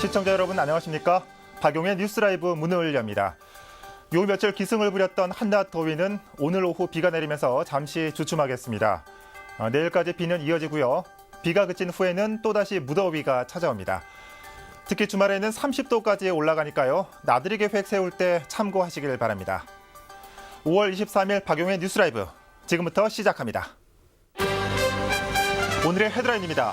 시청자 여러분 안녕하십니까? 박용의 뉴스라이브 문을 엽니다. 요 며칠 기승을 부렸던 한낮 더위는 오늘 오후 비가 내리면서 잠시 주춤하겠습니다. 내일까지 비는 이어지고요. 비가 그친 후에는 또다시 무더위가 찾아옵니다. 특히 주말에는 30도까지 올라가니까요. 나들이 계획 세울 때 참고하시길 바랍니다. 5월 23일 박용의 뉴스라이브 지금부터 시작합니다. 오늘의 헤드라인입니다.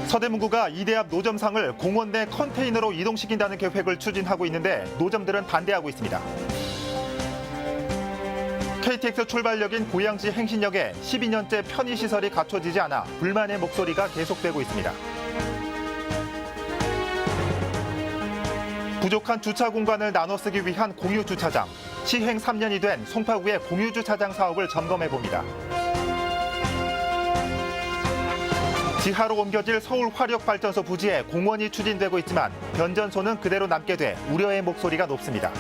서대문구가 이대 앞 노점상을 공원 내 컨테이너로 이동시킨다는 계획을 추진하고 있는데 노점들은 반대하고 있습니다. KTX 출발역인 고양시 행신역에 12년째 편의시설이 갖춰지지 않아 불만의 목소리가 계속되고 있습니다. 부족한 주차 공간을 나눠 쓰기 위한 공유주차장. 시행 3년이 된 송파구의 공유주차장 사업을 점검해봅니다. 지하로 옮겨질 서울화력발전소 부지에 공원이 추진되고 있지만 변전소는 그대로 남게 돼 우려의 목소리가 높습니다.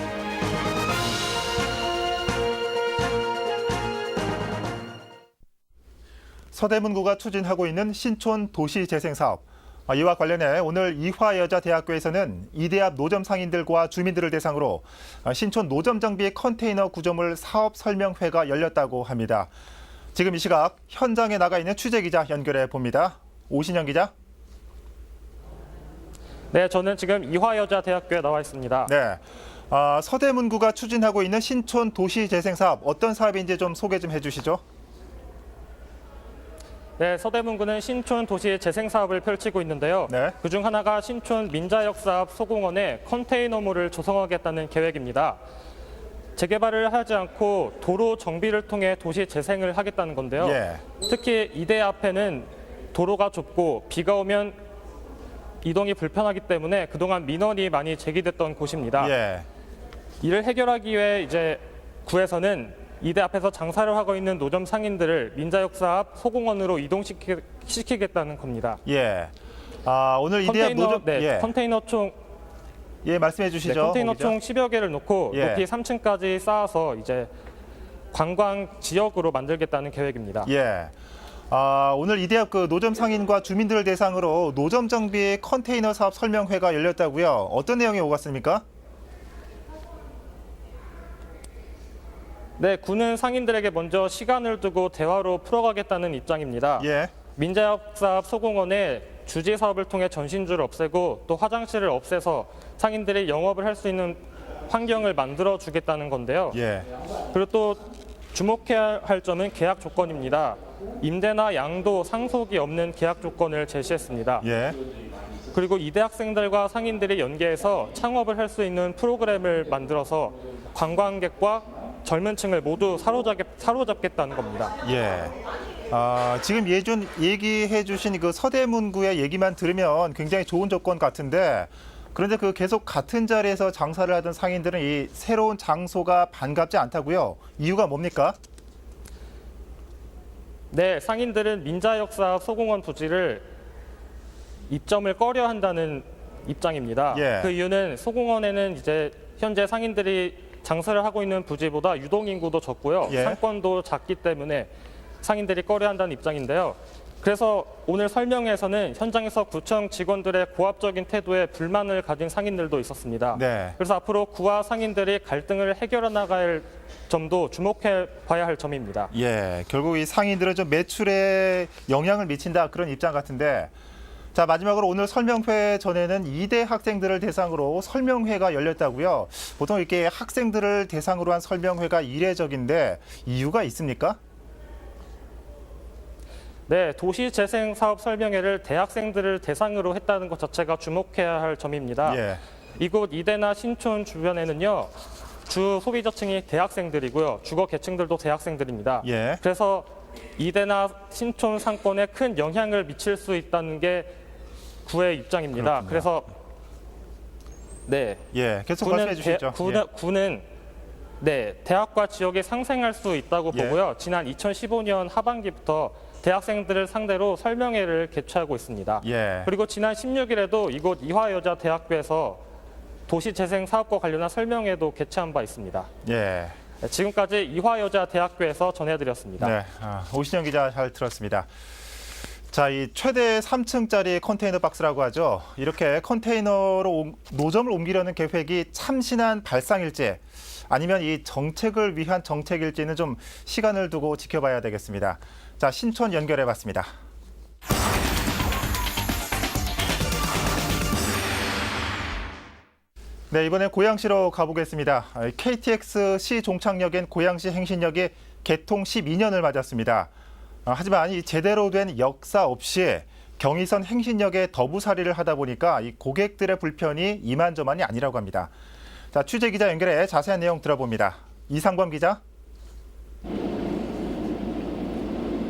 서대문구가 추진하고 있는 신촌 도시재생사업. 이와 관련해 오늘 이화여자대학교에서는 이대 앞 노점 상인들과 주민들을 대상으로 신촌 노점 정비 컨테이너 구조물 사업 설명회가 열렸다고 합니다. 지금 이 시각 현장에 나가 있는 취재기자 연결해 봅니다. 오신영 기자. 네, 저는 지금 이화여자대학교에 나와 있습니다. 네, 서대문구가 추진하고 있는 신촌 도시재생사업 어떤 사업인지 좀 소개 좀 해주시죠. 네, 서대문구는 신촌 도시 재생 사업을 펼치고 있는데요. 네. 그중 하나가 신촌 민자역 사업 소공원에 컨테이너몰을 조성하겠다는 계획입니다. 재개발을 하지 않고 도로 정비를 통해 도시 재생을 하겠다는 건데요. 예. 특히 이대 앞에는 도로가 좁고 비가 오면 이동이 불편하기 때문에 그동안 민원이 많이 제기됐던 곳입니다. 예. 이를 해결하기 위해 이제 구에서는 이대 앞에서 장사를 하고 있는 노점 상인들을 민자역사 앞 소공원으로 이동시키겠다는 겁니다. 예. 오늘 이대 앞 노점 컨테이너 총 말씀해 주시죠. 컨테이너 총 10여 개를 놓고 높이 3층까지 쌓아서 이제 관광 지역으로 만들겠다는 계획입니다. 예. 오늘 이대 앞 노점 상인과 주민들을 대상으로 노점 정비 컨테이너 사업 설명회가 열렸다고요. 어떤 내용이 오갔습니까? 네, 구는 상인들에게 먼저 시간을 두고 대화로 풀어가겠다는 입장입니다. 예. 민자역 사업 소공원에 주지 사업을 통해 전신주를 없애고 또 화장실을 없애서 상인들이 영업을 할 수 있는 환경을 만들어 주겠다는 건데요. 예. 그리고 또 주목해야 할 점은 계약 조건입니다. 임대나 양도, 상속이 없는 계약 조건을 제시했습니다. 예. 그리고 이대 학생들과 상인들이 연계해서 창업을 할 수 있는 프로그램을 만들어서 관광객과 젊은 층을 모두 사로잡겠다는 겁니다. 예. 지금 얘기해 주신 그 서대문구의 얘기만 들으면 굉장히 좋은 조건 같은데 그런데 계속 같은 자리에서 장사를 하던 상인들은 이 새로운 장소가 반갑지 않다고요? 이유가 뭡니까? 네, 상인들은 민자역사 소공원 부지를 입점을 꺼려 한다는 입장입니다. 예. 그 이유는 소공원에는 이제 현재 상인들이 장사를 하고 있는 부지보다 유동인구도 적고요. 예. 상권도 작기 때문에 상인들이 꺼려한다는 입장인데요. 그래서 오늘 설명회에서는 현장에서 구청 직원들의 고압적인 태도에 불만을 가진 상인들도 있었습니다. 네. 그래서 앞으로 구와 상인들이 갈등을 해결해 나갈 점도 주목해 봐야 할 점입니다. 예. 결국 이 상인들은 좀 매출에 영향을 미친다 그런 입장 같은데 자, 마지막으로 오늘 설명회 전에는 이대 학생들을 대상으로 설명회가 열렸다고요. 보통 이렇게 학생들을 대상으로 한 설명회가 이례적인데 이유가 있습니까? 네, 도시재생 사업 설명회를 대학생들을 대상으로 했다는 것 자체가 주목해야 할 점입니다. 예. 이곳 이대나 신촌 주변에는요, 주 소비자층이 대학생들이고요, 주거 계층들도 대학생들입니다. 예. 그래서 이대나 신촌 상권에 큰 영향을 미칠 수 있다는 게 구의 입장입니다. 그렇군요. 그래서 네, 예. 계속 말씀해 주시죠. 구는 네, 대학과 지역에 상생할 수 있다고 예. 보고요. 지난 2015년 하반기부터 대학생들을 상대로 설명회를 개최하고 있습니다. 예. 그리고 지난 16일에도 이곳 이화여자대학교에서 도시재생 사업과 관련한 설명회도 개최한 바 있습니다. 예. 네, 지금까지 이화여자대학교에서 전해드렸습니다. 네. 오신영 기자 잘 들었습니다. 자, 이 최대 3층짜리 컨테이너 박스라고 하죠. 이렇게 컨테이너로 노점을 옮기려는 계획이 참신한 발상일지 아니면 이 정책을 위한 정책일지는 좀 시간을 두고 지켜봐야 되겠습니다. 자, 신촌 연결해봤습니다. 네, 이번에 고양시로 가보겠습니다. KTX 시 종착역인 고양시 행신역이 개통 12년을 맞았습니다. 하지만 이 제대로 된 역사 없이 경의선 행신역에 더부살이를 하다 보니까 이 고객들의 불편이 이만저만이 아니라고 합니다. 자, 취재 기자 연결해 자세한 내용 들어봅니다. 이상범 기자.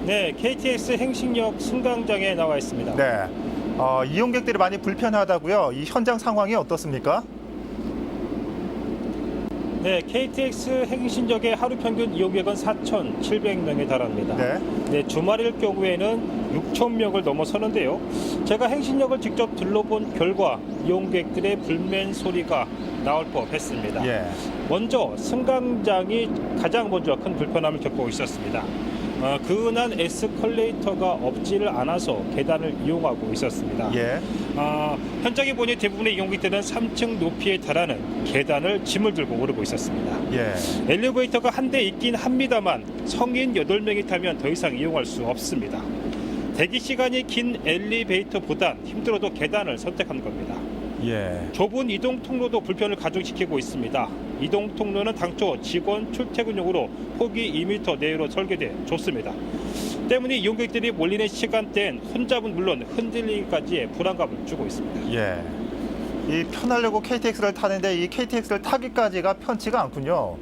네, KTX 행신역 승강장에 나와 있습니다. 네, 이용객들이 많이 불편하다고요. 이 현장 상황이 어떻습니까? 네, KTX 행신역의 하루 평균 이용객은 4,700명에 달합니다. 네, 주말일 경우에는 6,000명을 넘어서는데요. 제가 행신역을 직접 둘러본 결과 이용객들의 불만 소리가 나올 법했습니다. 먼저 승강장이 가장 먼저 큰 불편함을 겪고 있었습니다. 근한 에스컬레이터가 없지를 않아서 계단을 이용하고 있었습니다. 현장에 보니 대부분의 이용객들은 3층 높이에 달하는 계단을 짐을 들고 오르고 있었습니다. 엘리베이터가 한 대 있긴 합니다만 성인 8명이 타면 더 이상 이용할 수 없습니다. 대기 시간이 긴 엘리베이터보단 힘들어도 계단을 선택한 겁니다. 좁은 이동 통로도 불편을 가중시키고 있습니다. 이동 통로는 당초 직원 출퇴근용으로 폭이 2m 내외로 설계돼 좋습니다. 때문에 이용객들이 몰리는 시간대엔 혼잡은 물론 흔들리기까지의 불안감을 주고 있습니다. 이 편하려고 KTX를 타는데 이 KTX를 타기까지가 편치가 않군요.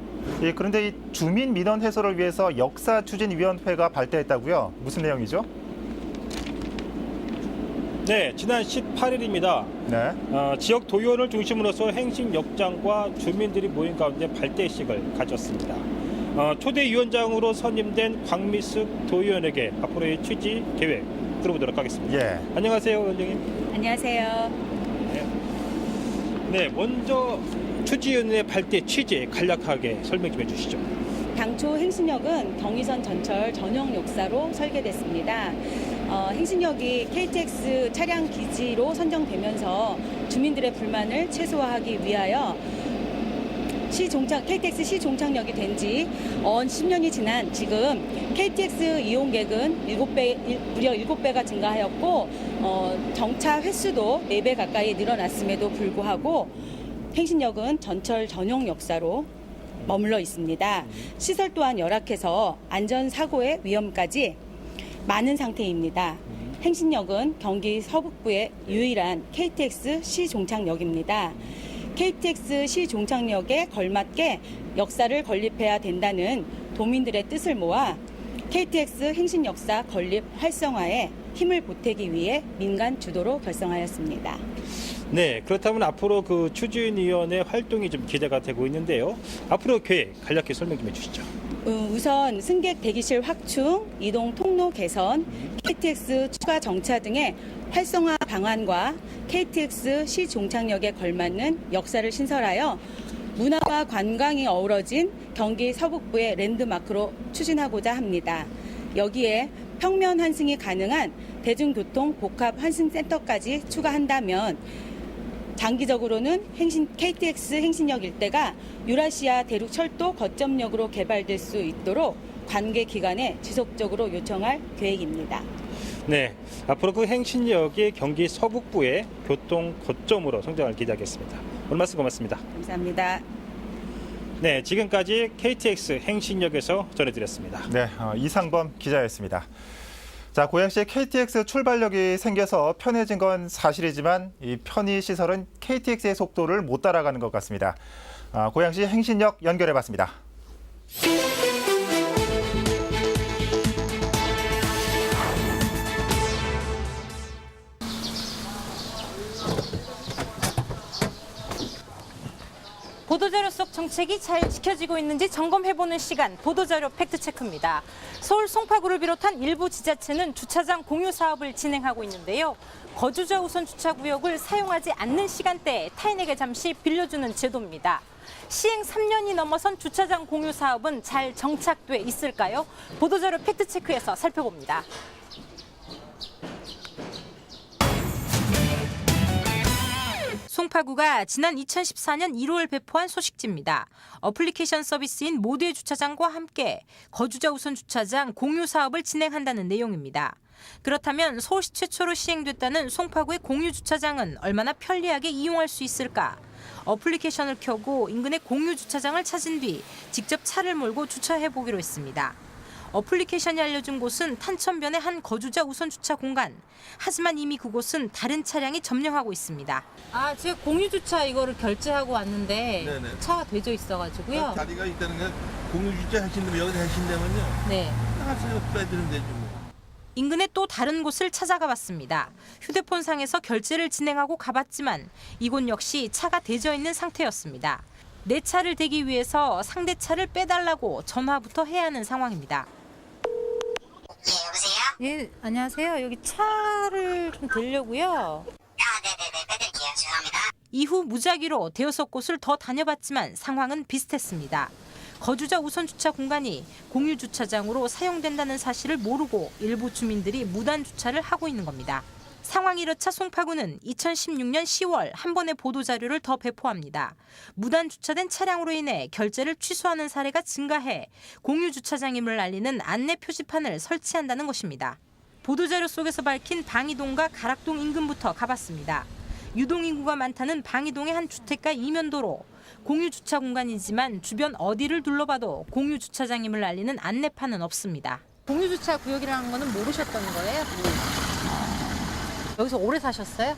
그런데 이 주민 민원 해소를 위해서 역사추진위원회가 발대했다고요? 무슨 내용이죠? 네, 지난 18일입니다. 지역 도의원을 중심으로서 행신역장과 주민들이 모인 가운데 발대식을 가졌습니다. 초대위원장으로 선임된 광미숙 도의원에게 앞으로의 취지 계획 들어보도록 하겠습니다. 안녕하세요, 위원장님. 안녕하세요. 네, 먼저 추지위원회 발대 취지 간략하게 설명 좀 해주시죠. 당초 행신역은 경의선 전철 전용 역사로 설계됐습니다. 행신역이 KTX 차량 기지로 선정되면서 주민들의 불만을 최소화하기 위하여 KTX 시종착역이 된 지 10년이 지난 지금 KTX 이용객은 무려 7배가 증가하였고 정차 횟수도 4배 가까이 늘어났음에도 불구하고 행신역은 전철 전용 역사로 머물러 있습니다. 시설 또한 열악해서 안전사고의 위험까지 많은 상태입니다. 행신역은 경기 서북부의 유일한 KTX 시종착역입니다. KTX 시종착역에 걸맞게 역사를 건립해야 된다는 도민들의 뜻을 모아 KTX 행신역사 건립 활성화에 힘을 보태기 위해 민간 주도로 결성하였습니다. 네, 그렇다면 앞으로 그 추진위원회 활동이 좀 기대가 되고 있는데요. 앞으로 계획 간략히 설명 좀 해주시죠. 우선 승객 대기실 확충, 이동 통로 개선, KTX 추가 정차 등의 활성화 방안과 KTX 시종착역에 걸맞는 역사를 신설하여 문화와 관광이 어우러진 경기 서북부의 랜드마크로 추진하고자 합니다. 여기에 평면 환승이 가능한 대중교통 복합 환승센터까지 추가한다면 장기적으로는 KTX 행신역 일대가 유라시아 대륙철도 거점역으로 개발될 수 있도록 관계 기관에 지속적으로 요청할 계획입니다. 네, 앞으로 그 행신역이 경기 서북부의 교통 거점으로 성장을 기대하겠습니다. 오늘 말씀 고맙습니다. 감사합니다. 네, 지금까지 KTX 행신역에서 전해드렸습니다. 네, 이상범 기자였습니다. 자, 고양시에 KTX 출발역이 생겨서 편해진 건 사실이지만 이 편의 시설은 KTX의 속도를 못 따라가는 것 같습니다. 고양시 행신역 연결해봤습니다. 보도자료 속 정책이 잘 지켜지고 있는지 점검해보는 시간, 보도자료 팩트체크입니다. 서울 송파구를 비롯한 일부 지자체는 주차장 공유 사업을 진행하고 있는데요. 거주자 우선 주차구역을 사용하지 않는 시간대에 타인에게 잠시 빌려주는 제도입니다. 시행 3년이 넘어선 주차장 공유 사업은 잘 정착돼 있을까요? 보도자료 팩트체크에서 살펴봅니다. 송파구가 지난 2014년 1월 배포한 소식지입니다. 어플리케이션 서비스인 모두의 주차장과 함께 거주자 우선 주차장 공유 사업을 진행한다는 내용입니다. 그렇다면 서울시 최초로 시행됐다는 송파구의 공유 주차장은 얼마나 편리하게 이용할 수 있을까? 어플리케이션을 켜고 인근의 공유 주차장을 찾은 뒤 직접 차를 몰고 주차해 보기로 했습니다. 어플리케이션이 알려준 곳은 탄천변의 한 거주자 우선 주차 공간. 하지만 이미 그곳은 다른 차량이 점령하고 있습니다. 아, 제가 공유 주차 이거를 결제하고 왔는데 네네. 차가 되져 있어가지고요. 자리가 있다는 게 공유 주차 하신다면 여기서 하신다면요. 네. 나가서 빼드리면 되죠. 뭐. 인근의 또 다른 곳을 찾아가 봤습니다. 휴대폰상에서 결제를 진행하고 가봤지만 이곳 역시 차가 대져 있는 상태였습니다. 내 차를 대기 위해서 상대 차를 빼달라고 전화부터 해야 하는 상황입니다. 예, 여보세요? 예, 안녕하세요. 여기 차를 좀 대려고요. 네네네, 빼드릴게요. 죄송합니다. 이후 무작위로 대여섯 곳을 더 다녀봤지만 상황은 비슷했습니다. 거주자 우선 주차 공간이 공유 주차장으로 사용된다는 사실을 모르고 일부 주민들이 무단 주차를 하고 있는 겁니다. 상황이 이렇자 송파구는 2016년 10월 한 번의 보도자료를 더 배포합니다. 무단 주차된 차량으로 인해 결제를 취소하는 사례가 증가해 공유 주차장임을 알리는 안내 표지판을 설치한다는 것입니다. 보도자료 속에서 밝힌 방이동과 가락동 인근부터 가봤습니다. 유동인구가 많다는 방이동의 한 주택가 이면도로 공유 주차 공간이지만 주변 어디를 둘러봐도 공유 주차장임을 알리는 안내판은 없습니다. 공유 주차 구역이라는 거는 모르셨던 거예요? 여기서 오래 사셨어요?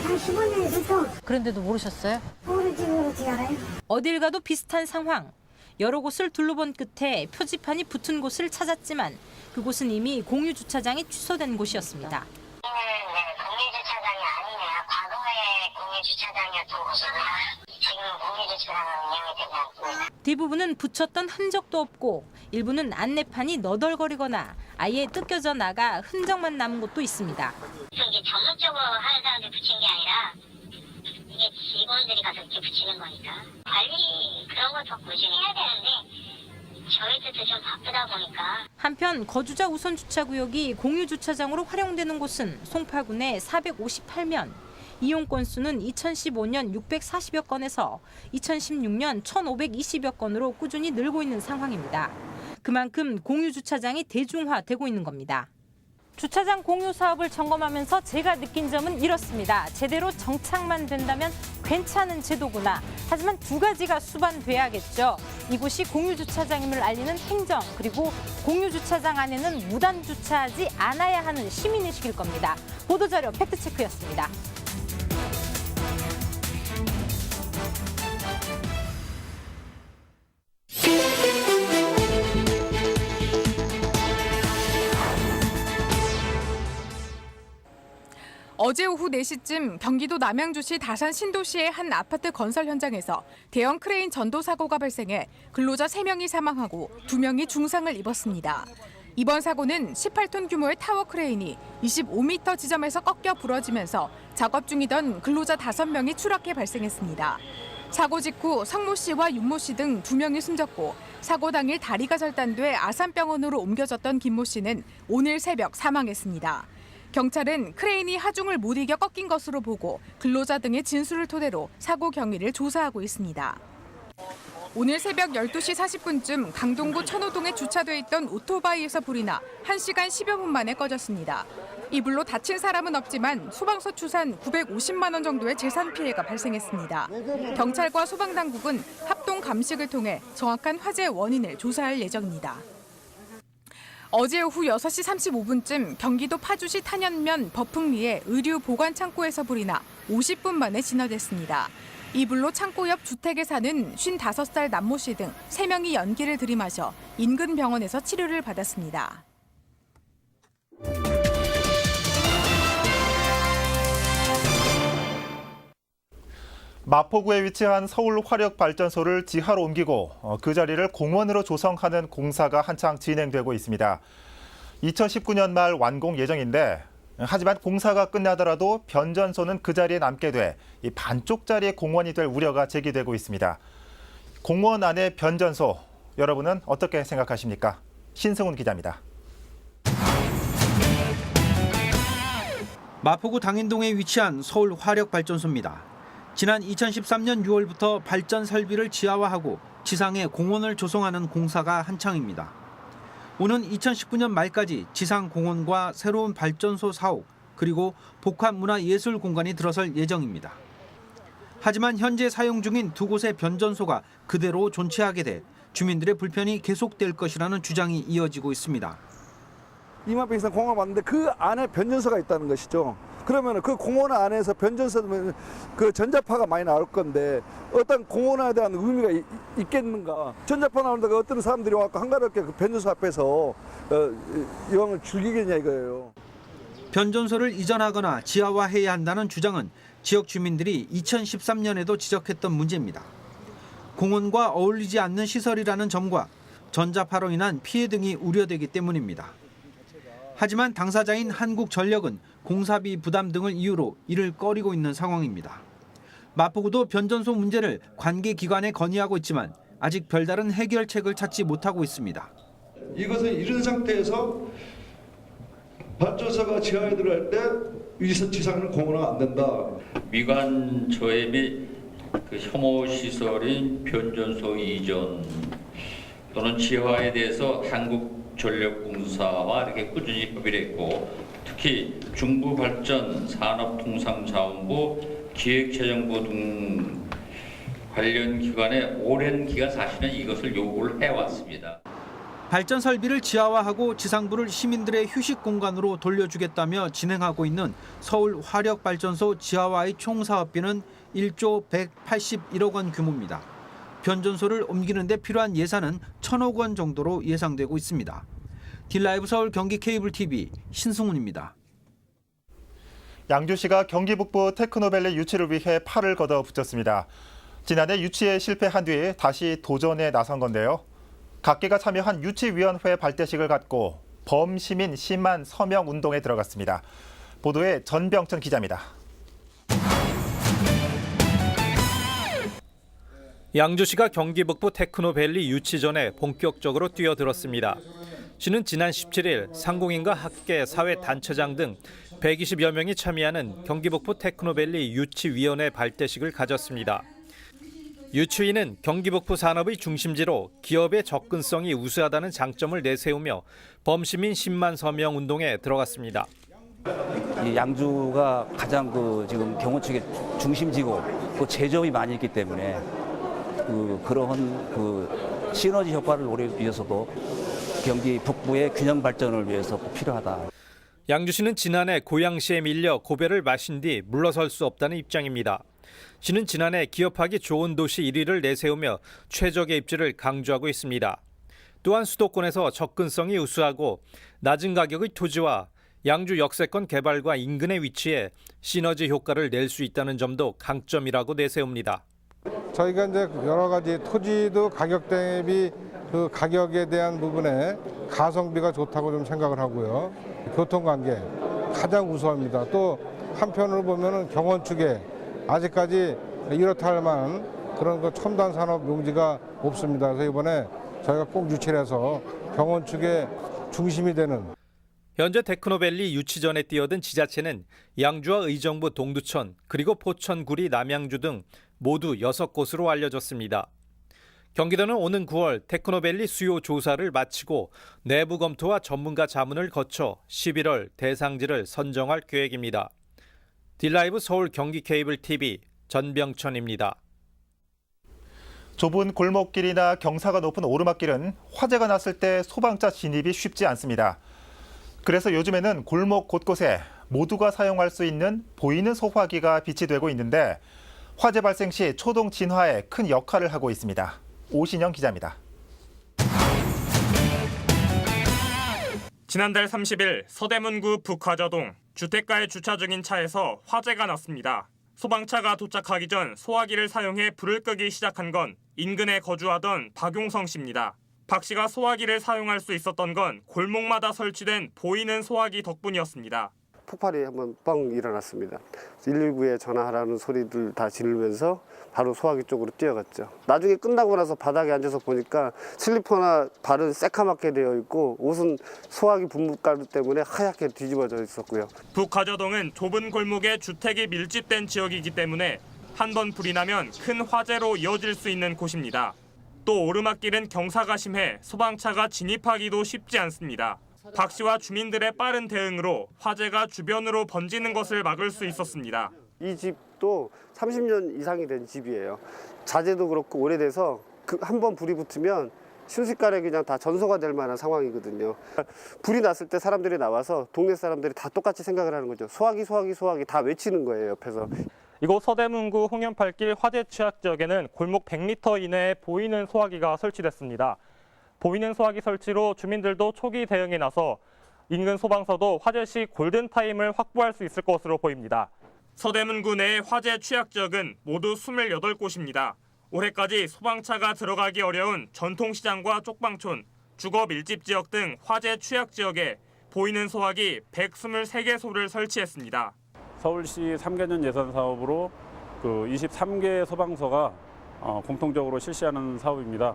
한 15년이 됐어. 그런데도 모르셨어요? 모르지 알아요. 어딜 가도 비슷한 상황. 여러 곳을 둘러본 끝에 표지판이 붙은 곳을 찾았지만 그곳은 이미 공유 주차장이 취소된 곳이었습니다. 공유 주차장이 아니네요. 과거에 공유 주차장이었던 곳이고요. 지금 공유 주차장은 운영이 되지 않습니다. 대부분은 붙였던 흔적도 없고 일부는 안내판이 너덜거리거나 아예 뜯겨져 나가 흔적만 남은 곳도 있습니다. 이게 전문적으로 하는 사람들이 붙인 게 아니라 이게 직원들이 가서 이렇게 붙이는 거니까 관리 그런 걸 더 꾸준히 해야 되는데 저희들도 좀 바쁘다 보니까. 한편 거주자 우선 주차구역이 공유 주차장으로 활용되는 곳은 송파구 내 458면, 이용 건수는 2015년 640여 건에서 2016년 1,520여 건으로 꾸준히 늘고 있는 상황입니다. 그만큼 공유 주차장이 대중화되고 있는 겁니다. 주차장 공유 사업을 점검하면서 제가 느낀 점은 이렇습니다. 제대로 정착만 된다면 괜찮은 제도구나. 하지만 두 가지가 수반돼야겠죠. 이곳이 공유 주차장임을 알리는 행정, 그리고 공유 주차장 안에는 무단 주차하지 않아야 하는 시민의식일 겁니다. 보도자료 팩트체크였습니다. 어제 오후 4시쯤 경기도 남양주시 다산 신도시의 한 아파트 건설 현장에서 대형 크레인 전도 사고가 발생해 근로자 3명이 사망하고 2명이 중상을 입었습니다. 이번 사고는 18톤 규모의 타워 크레인이 25m 지점에서 꺾여 부러지면서 작업 중이던 근로자 5명이 추락해 발생했습니다. 사고 직후 성모 씨와 윤모 씨 등 2명이 숨졌고 사고 당일 다리가 절단돼 아산병원으로 옮겨졌던 김모 씨는 오늘 새벽 사망했습니다. 경찰은 크레인이 하중을 못 이겨 꺾인 것으로 보고 근로자 등의 진술을 토대로 사고 경위를 조사하고 있습니다. 오늘 새벽 12시 40분쯤 강동구 천호동에 주차돼 있던 오토바이에서 불이 나 1시간 10여 분 만에 꺼졌습니다. 이 불로 다친 사람은 없지만 소방서 추산 950만 원 정도의 재산 피해가 발생했습니다. 경찰과 소방당국은 합동 감식을 통해 정확한 화재 원인을 조사할 예정입니다. 어제 오후 6시 35분쯤 경기도 파주시 탄현면 버풍리의 의류 보관 창고에서 불이 나 50분 만에 진화됐습니다. 이 불로 창고 옆 주택에 사는 55살 남모 씨 등 3명이 연기를 들이마셔 인근 병원에서 치료를 받았습니다. 마포구에 위치한 서울 화력발전소를 지하로 옮기고 그 자리를 공원으로 조성하는 공사가 한창 진행되고 있습니다. 2019년 말 완공 예정인데 하지만 공사가 끝나더라도 변전소는 그 자리에 남게 돼 이 반쪽짜리 공원이 될 우려가 제기되고 있습니다. 공원 안의 변전소, 여러분은 어떻게 생각하십니까? 신승훈 기자입니다. 마포구 당인동에 위치한 서울 화력발전소입니다. 지난 2013년 6월부터 발전 설비를 지하화하고 지상에 공원을 조성하는 공사가 한창입니다. 오는 2019년 말까지 지상 공원과 새로운 발전소 사옥 그리고 복합문화예술 공간이 들어설 예정입니다. 하지만 현재 사용 중인 두 곳의 변전소가 그대로 존치하게 돼 주민들의 불편이 계속될 것이라는 주장이 이어지고 있습니다. 이마병 이상 공항을 왔는데 그 안에 변전소가 있다는 것이죠. 그러면 그 공원 안에서 변전소면 그 전자파가 많이 나올 건데 어떤 공원에 대한 의미가 있겠는가? 전자파 나오는데 어떤 사람들이 와서 한가롭게 그 변전소 앞에서 이왕을 즐기겠냐 이거예요. 변전소를 이전하거나 지하화해야 한다는 주장은 지역 주민들이 2013년에도 지적했던 문제입니다. 공원과 어울리지 않는 시설이라는 점과 전자파로 인한 피해 등이 우려되기 때문입니다. 하지만 당사자인 한국전력은 공사비 부담 등을 이유로 이를 꺼리고 있는 상황입니다. 마포구도 변전소 문제를 관계기관에 건의하고 있지만 아직 별다른 해결책을 찾지 못하고 있습니다. 이것은 이런 상태에서 발전소가 지하에 들어갈 때 지상은 공원화가 안 된다. 미관 조회 및 그 혐오 시설인 변전소 이전 또는 지하화에 대해서 한국전력공사와 이렇게 꾸준히 협의를 했고 특히 중부발전산업통상자원부 기획재정부 등 관련 기관에 오랜 기간 사실은 이것을 요구를 해왔습니다. 발전 설비를 지하화하고 지상부를 시민들의 휴식 공간으로 돌려주겠다며 진행하고 있는 서울 화력발전소 지하화의 총 사업비는 1조 181억 원 규모입니다. 변전소를 옮기는 데 필요한 예산은 1,000억 원 정도로 예상되고 있습니다. 딜라이브 서울 경기 케이블 TV 신승훈입니다. 양주시가 경기 북부 테크노밸리 유치를 위해 팔을 걷어붙였습니다. 지난해 유치에 실패한 뒤 다시 도전에 나선 건데요. 각계가 참여한 유치위원회 발대식을 갖고 범시민 10만 서명 운동에 들어갔습니다. 보도에 전병천 기자입니다. 양주시가 경기 북부 테크노밸리 유치 전에 본격적으로 뛰어들었습니다. 시는 지난 17일 상공인과 학계, 사회단체장 등 120여 명이 참여하는 경기 북부 테크노밸리 유치위원회 발대식을 가졌습니다. 유치위는 경기 북부 산업의 중심지로 기업의 접근성이 우수하다는 장점을 내세우며 범시민 10만 서명 운동에 들어갔습니다. 이 양주가 가장 지금 경원축의 중심지고 또 제조업이 많이 있기 때문에 그러한 시너지 효과를 노리기 위해서도 경기 북부의 균형 발전을 위해서 꼭 필요하다. 양주시는 지난해 고양시에 밀려 고배를 마신 뒤 물러설 수 없다는 입장입니다. 시는 지난해 기업하기 좋은 도시 1위를 내세우며 최적의 입지를 강조하고 있습니다. 또한 수도권에서 접근성이 우수하고 낮은 가격의 토지와 양주 역세권 개발과 인근에 위치해 시너지 효과를 낼 수 있다는 점도 강점이라고 내세웁니다. 저희가 이제 여러 가지 토지도 가격 대비 그 가격에 대한 부분에 가성비가 좋다고 좀 생각을 하고요. 교통관계 가장 우수합니다. 또 한편으로 보면은 경원 측에 아직까지 이렇다 할 만한 그런 첨단 산업 용지가 없습니다. 그래서 이번에 저희가 꼭 유치를 해서 경원 측의 중심이 되는. 현재 테크노밸리 유치전에 뛰어든 지자체는 양주와 의정부 동두천 그리고 포천, 구리, 남양주 등 모두 6곳으로 알려졌습니다. 경기도는 오는 9월 테크노밸리 수요 조사를 마치고 내부 검토와 전문가 자문을 거쳐 11월 대상지를 선정할 계획입니다. 딜라이브 서울 경기 케이블 TV 전병천입니다. 좁은 골목길이나 경사가 높은 오르막길은 화재가 났을 때 소방차 진입이 쉽지 않습니다. 그래서 요즘에는 골목 곳곳에 모두가 사용할 수 있는 보이는 소화기가 비치되고 있는데 화재 발생 시 초동 진화에 큰 역할을 하고 있습니다. 오신영 기자입니다. 지난달 30일 서대문구 북화저동 주택가에 주차 중인 차에서 화재가 났습니다. 소방차가 도착하기 전 소화기를 사용해 불을 끄기 시작한 건 인근에 거주하던 박용성 씨입니다. 박 씨가 소화기를 사용할 수 있었던 건 골목마다 설치된 보이는 소화기 덕분이었습니다. 폭발이 한번 뻥 일어났습니다. 119에 전화하라는 소리들 다 지르면서 바로 소화기 쪽으로 뛰어갔죠. 나중에 끝나고 나서 바닥에 앉아서 보니까 슬리퍼나 발은 새카맣게 되어 있고 옷은 소화기 분무가루 때문에 하얗게 뒤집어져 있었고요. 북화저동은 좁은 골목에 주택이 밀집된 지역이기 때문에 한 번 불이 나면 큰 화재로 이어질 수 있는 곳입니다. 또 오르막길은 경사가 심해 소방차가 진입하기도 쉽지 않습니다. 박 씨와 주민들의 빠른 대응으로 화재가 주변으로 번지는 것을 막을 수 있었습니다. 이 집도 30년 이상이 된 집이에요. 자재도 그렇고 오래돼서 한 번 불이 붙으면 순식간에 그냥 다 전소가 될 만한 상황이거든요. 불이 났을 때 사람들이 나와서 동네 사람들이 다 똑같이 생각을 하는 거죠. 소화기, 소화기, 소화기 다 외치는 거예요, 옆에서. 이곳 서대문구 홍연팔길 화재 취약 지역에는 골목 100m 이내에 보이는 소화기가 설치됐습니다. 보이는 소화기 설치로 주민들도 초기 대응에 나서 인근 소방서도 화재 시 골든타임을 확보할 수 있을 것으로 보입니다. 서대문구 내 화재 취약 지역은 모두 28곳입니다. 올해까지 소방차가 들어가기 어려운 전통시장과 쪽방촌, 주거 밀집 지역 등 화재 취약 지역에 보이는 소화기 123개소를 설치했습니다. 서울시 3개년 예산 사업으로 23개 소방서가 공통적으로 실시하는 사업입니다.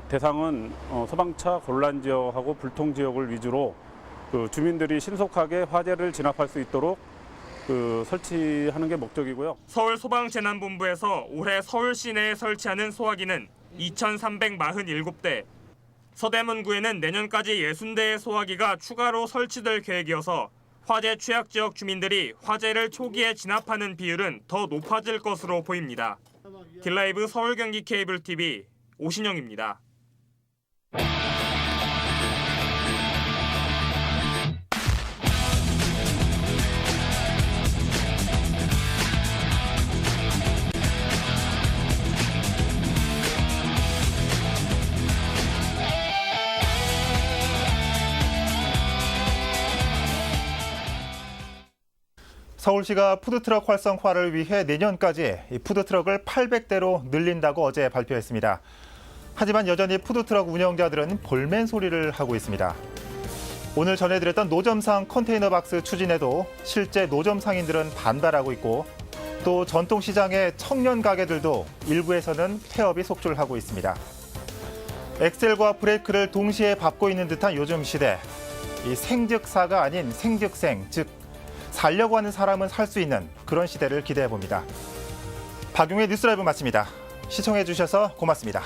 대상은 소방차 곤란 지역하고 불통 지역을 위주로 주민들이 신속하게 화재를 진압할 수 있도록 설치하는 게 목적이고요. 서울소방재난본부에서 올해 서울 시내에 설치하는 소화기는 2,347대, 서대문구에는 내년까지 60대의 소화기가 추가로 설치될 계획이어서 화재 취약 지역 주민들이 화재를 초기에 진압하는 비율은 더 높아질 것으로 보입니다. 딜라이브 서울 경기 케이블 TV 오신영입니다. 서울시가 푸드트럭 활성화를 위해 내년까지 푸드트럭을 800대로 늘린다고 어제 발표했습니다. 하지만 여전히 푸드트럭 운영자들은 볼멘 소리를 하고 있습니다. 오늘 전해드렸던 노점상 컨테이너 박스 추진에도 실제 노점 상인들은 반발하고 있고, 또 전통시장의 청년 가게들도 일부에서는 폐업이 속출하고 있습니다. 엑셀과 브레이크를 동시에 밟고 있는 듯한 요즘 시대. 이 생즉사가 아닌 생즉생, 즉 살려고 하는 사람은 살 수 있는 그런 시대를 기대해 봅니다. 박용의 뉴스라이브 마칩니다. 시청해 주셔서 고맙습니다.